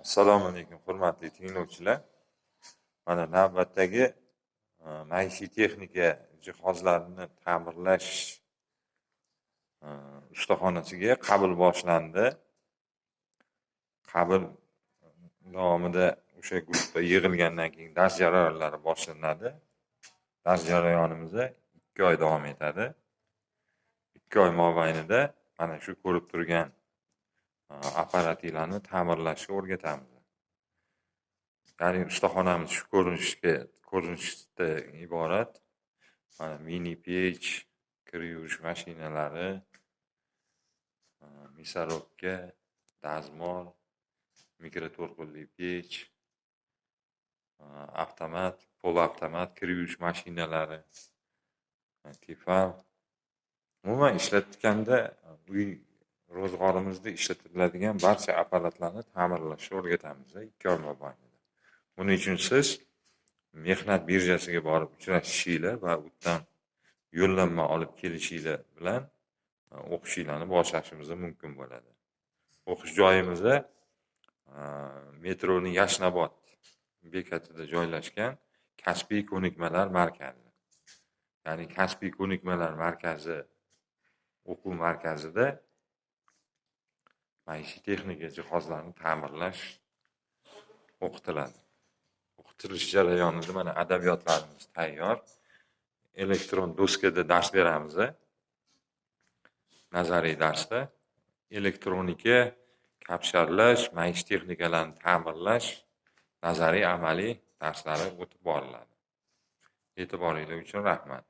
Assalomu alaykum, hurmatli tinglovchilar. Mana navbatdagi maishiy texnika jihozlarini ta'mirlash ustaxonasiga qabul boshlandi. Qabul davomida o'sha guruhda yig'ilgandan keyin dars jarayonlari boshlanadi. Dars jarayonimiz 2 oy davom etadi. 2 oy mobaynida mana shu ko'rib turgan apparatlarni ta'mirlashga o'rgatamiz. Ya'ni ustaxonamiz shu ko'rinishda iborat. Mana mini pech, kir yuvish mashinalari, мясорубка, dazmol, mikroto'lqinli pech, avtomat, polavtomat kir yuvish mashinalari, tefal. Umuman ishlatganda uy ro'zg'orimizda ishlatiladigan barcha apparatlarni ta'mirlashga o'rgatamiz 2 oy mobaynida. Buning uchun siz mehnat birjasiga borib uchrashishinglar va u yerdan yo'llanma olib kelishinglar bilan o'qishinglarni boshlashimiz mumkin bo'ladi. O'qish joyimiz metroning Yashnobod bekatida joylashgan kasbiy ko'nikmalar markazi. Ya'ni kasbiy ko'nikmalar markazi o'quv markazida maishiy texnika jihozlarini ta'mirlash o'qitiladi. O'qitilish jarayonida mana adabiyotlarimiz tayyor. Elektron doskada dars beramiz. Nazariy darsda elektronika, kapsharlash, maishiy texnikalarni ta'mirlash, nazariy amaliy darslari o'tib boriladi. E'tiboringiz uchun rahmat.